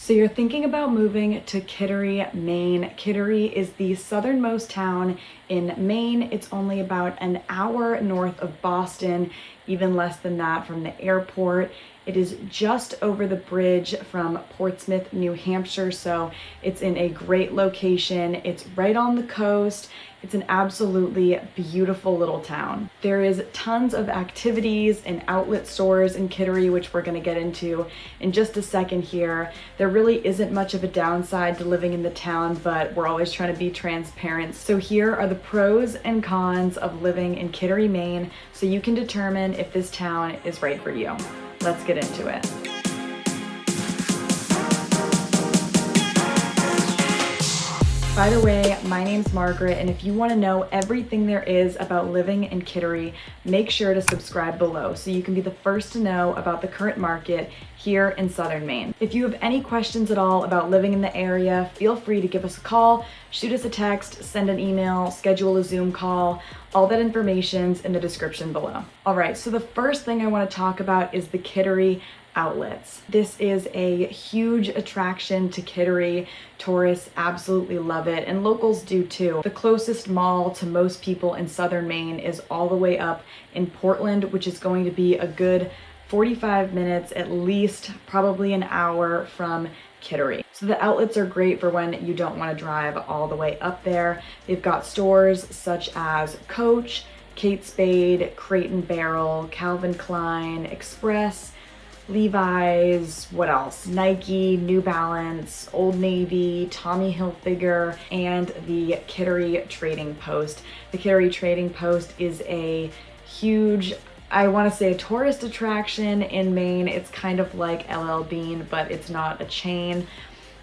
So you're thinking about moving to Kittery, Maine. Kittery is the southernmost town in Maine. It's only about an hour north of Boston, even less than that from the airport. It is just over the bridge from Portsmouth, New Hampshire, so it's in a great location. It's right on the coast. It's an absolutely beautiful little town. There is tons of activities and outlet stores in Kittery, which we're gonna get into in just a second here. There really isn't much of a downside to living in the town, but we're always trying to be transparent. So here are the pros and cons of living in Kittery, Maine, so you can determine if this town is right for you. Let's get into it. By the way, my name's Margaret, and if you want to know everything there is about living in Kittery, make sure to subscribe below so you can be the first to know about the current market here in Southern Maine. If you have any questions at all about living in the area, feel free to give us a call, shoot us a text, send an email, schedule a Zoom call. All that information's in the description below. All right, so the first thing I want to talk about is the Kittery outlets. This is a huge attraction to Kittery. Tourists absolutely love it, and locals do too. The closest mall to most people in Southern Maine is all the way up in Portland, which is going to be a good 45 minutes, at least probably an hour from Kittery. So the outlets are great for when you don't want to drive all the way up there. They've got stores such as Coach, Kate Spade, Crate and Barrel, Calvin Klein, Express, Levi's, what else? Nike, New Balance, Old Navy, Tommy Hilfiger, and the Kittery Trading Post. The Kittery Trading Post is a huge, I want to say, a tourist attraction in Maine. It's kind of like LL Bean, but it's not a chain.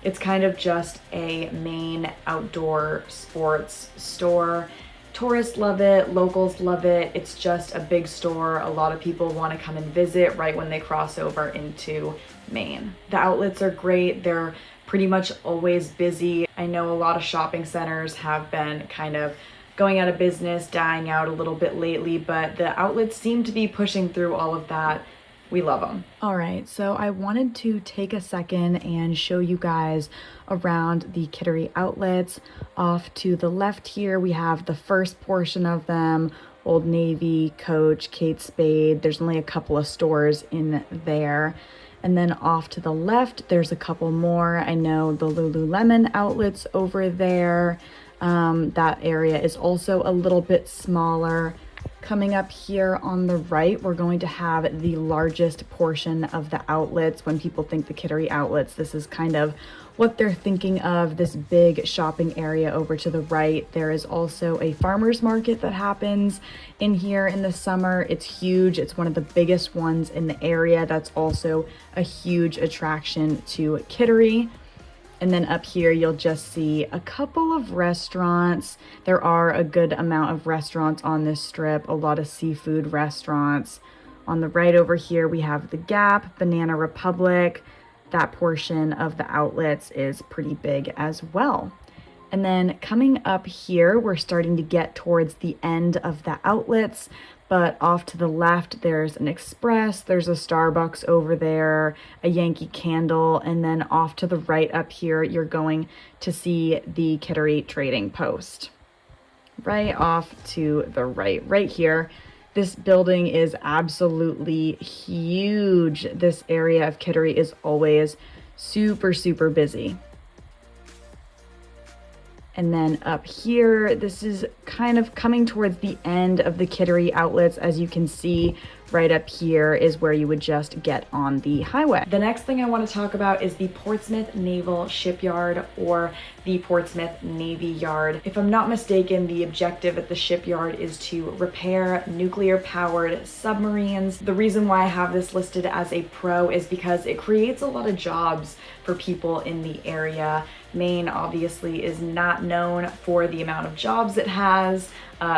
It's kind of just a Maine outdoor sports store. Tourists love it, locals love it. It's just a big store. A lot of people want to come and visit right when they cross over into Maine. The outlets are great. They're pretty much always busy. I know a lot of shopping centers have been kind of going out of business, dying out a little bit lately, but the outlets seem to be pushing through all of that. We love them. All right, so I wanted to take a second and show you guys around the Kittery outlets. Off to the left here, we have the first portion of them, Old Navy, Coach, Kate Spade. There's only a couple of stores in there. And then off to the left, there's a couple more. I know the Lululemon outlets over there. That area is also a little bit smaller. Coming up here on the right, we're going to have the largest portion of the outlets. When people think the Kittery outlets, this is kind of what they're thinking of, this big shopping area over to the right. There is also a farmer's market that happens in here in the summer. It's huge. It's one of the biggest ones in the area. That's also a huge attraction to Kittery. And then up here, you'll just see a couple of restaurants. There are a good amount of restaurants on this strip, a lot of seafood restaurants. On the right over here, we have the Gap, Banana Republic. That portion of the outlets is pretty big as well. And then coming up here, we're starting to get towards the end of the outlets. But off to the left, there's an Express, there's a Starbucks over there, a Yankee Candle, and then off to the right up here, you're going to see the Kittery Trading Post. Right off to the right here. This building is absolutely huge. This area of Kittery is always super, super busy. And then up here, this is kind of coming towards the end of the Kittery outlets. As you can see, right up here is where you would just get on the highway. The next thing I want to talk about is the Portsmouth Naval Shipyard, or the Portsmouth Navy Yard. If I'm not mistaken, the objective at the shipyard is to repair nuclear-powered submarines. The reason why I have this listed as a pro is because it creates a lot of jobs for people in the area. Maine obviously is not known for the amount of jobs it has,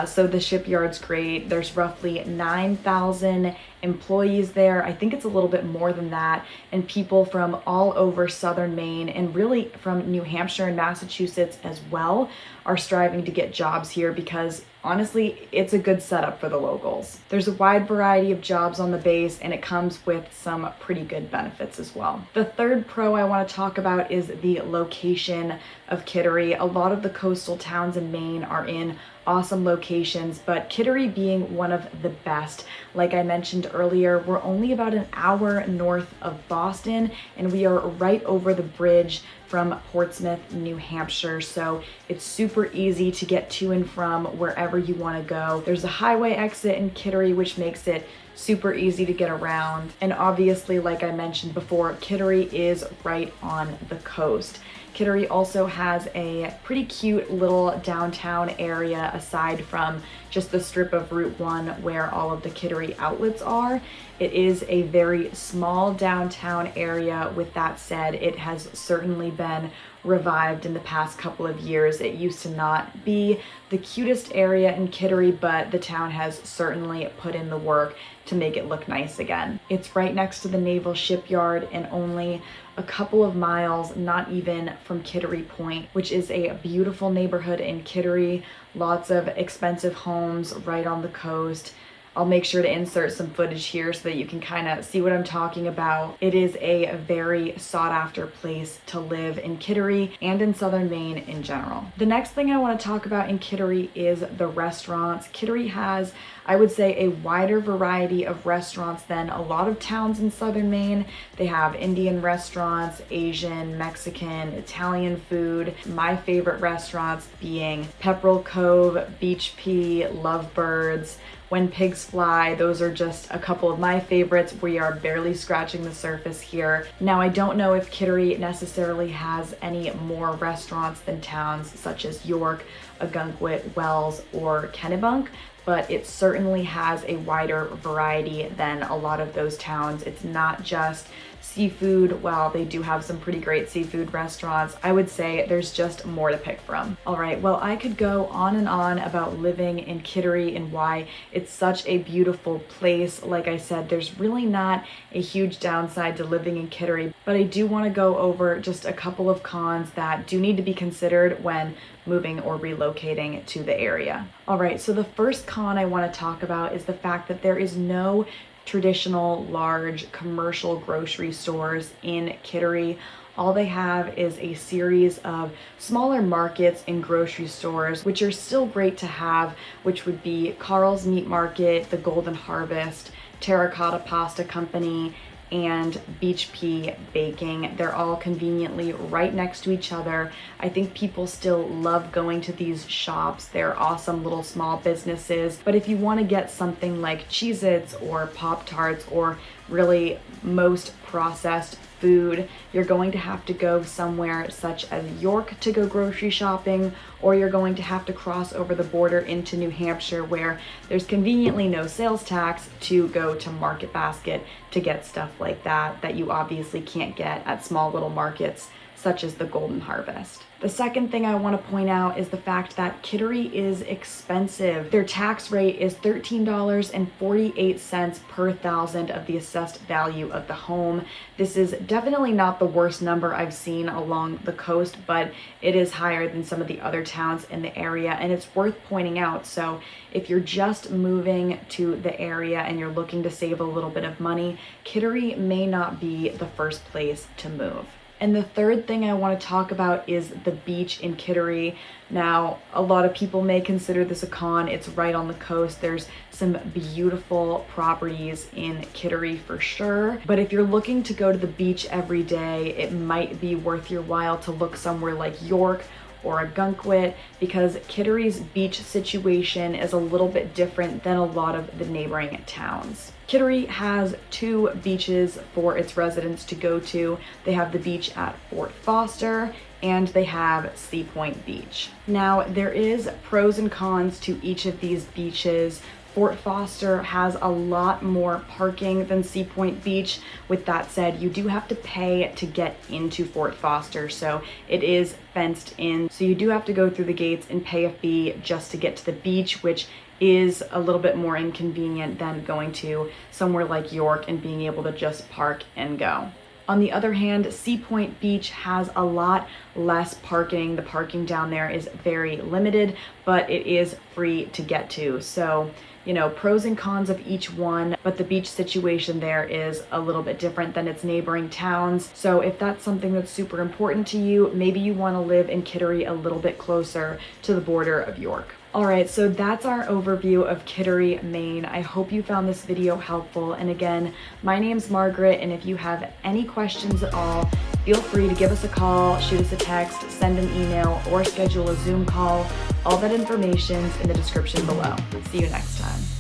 so the shipyard's great. There's roughly 9,000 employees there. I think it's a little bit more than that. And people from all over Southern Maine and really from New Hampshire and Massachusetts as well are striving to get jobs here because honestly, it's a good setup for the locals. There's a wide variety of jobs on the base and it comes with some pretty good benefits as well. The third pro I want to talk about is the location of Kittery. A lot of the coastal towns in Maine are in awesome locations, but Kittery being one of the best. Like I mentioned earlier, we're only about an hour north of Boston and we are right over the bridge from Portsmouth, New Hampshire. So it's super easy to get to and from wherever you want to go. There's a highway exit in Kittery, which makes it super easy to get around. And obviously, like I mentioned before, Kittery is right on the coast. Kittery also has a pretty cute little downtown area aside from just the strip of Route 1 where all of the Kittery outlets are. It is a very small downtown area. With that said, it has certainly been revived in the past couple of years. It used to not be the cutest area in Kittery, but the town has certainly put in the work to make it look nice again. It's right next to the naval shipyard and only a couple of miles, not even from Kittery Point, which is a beautiful neighborhood in Kittery. Lots of expensive homes right on the coast. I'll make sure to insert some footage here so that you can kind of see what I'm talking about. It is a very sought after place to live in Kittery and in Southern Maine in general. The next thing I want to talk about in Kittery is the restaurants. Kittery has, I would say, a wider variety of restaurants than a lot of towns in Southern Maine. They have Indian restaurants, Asian, Mexican, Italian food. My favorite restaurants being Pepperell Cove, Beach Pea, Lovebirds, When Pigs Fly. Those are just a couple of my favorites. We are barely scratching the surface here. Now, I don't know if Kittery necessarily has any more restaurants than towns such as York, Ogunquit, Wells, or Kennebunk, but it certainly has a wider variety than a lot of those towns. It's not just seafood. While they do have some pretty great seafood restaurants, I would say there's just more to pick from. All right, well, I could go on and on about living in Kittery and why it's such a beautiful place. Like I said, there's really not a huge downside to living in Kittery, but I do want to go over just a couple of cons that do need to be considered when moving or relocating to the area. All right, so the first con I want to talk about is the fact that there is no traditional large commercial grocery stores in Kittery. All they have is a series of smaller markets and grocery stores, which are still great to have, which would be Carl's Meat Market, the Golden Harvest, Terracotta Pasta Company, and Beach Pea Baking. They're all conveniently right next to each other. I think people still love going to these shops. They're awesome little small businesses. But if you want to get something like Cheez-Its or Pop-Tarts or really most processed food, you're going to have to go somewhere such as York to go grocery shopping, or you're going to have to cross over the border into New Hampshire where there's conveniently no sales tax to go to Market Basket to get stuff like that you obviously can't get at small little markets such as the Golden Harvest. The second thing I want to point out is the fact that Kittery is expensive. Their tax rate is $13.48 per thousand of the assessed value of the home. This is definitely not the worst number I've seen along the coast, but it is higher than some of the other towns in the area, and it's worth pointing out. So if you're just moving to the area and you're looking to save a little bit of money, Kittery may not be the first place to move. And the third thing I want to talk about is the beach in Kittery. Now, a lot of people may consider this a con. It's right on the coast. There's some beautiful properties in Kittery for sure. But if you're looking to go to the beach every day, it might be worth your while to look somewhere like York or Ogunquit, because Kittery's beach situation is a little bit different than a lot of the neighboring towns. Kittery has 2 beaches for its residents to go to. They have the beach at Fort Foster and they have Sea Point Beach. Now, there is pros and cons to each of these beaches. Fort Foster has a lot more parking than Sea Point Beach. With that said, you do have to pay to get into Fort Foster, so it is fenced in. So you do have to go through the gates and pay a fee just to get to the beach, which is a little bit more inconvenient than going to somewhere like York and being able to just park and go. On the other hand, Sea Point Beach has a lot less parking. The parking down there is very limited, but it is free to get to. So, you know, pros and cons of each one, but the beach situation there is a little bit different than its neighboring towns. So if that's something that's super important to you, maybe you want to live in Kittery a little bit closer to the border of York. All right, so that's our overview of Kittery, Maine. I hope you found this video helpful. And again, my name's Margaret, and if you have any questions at all, feel free to give us a call, shoot us a text, send an email, or schedule a Zoom call. All that information's in the description below. See you next time.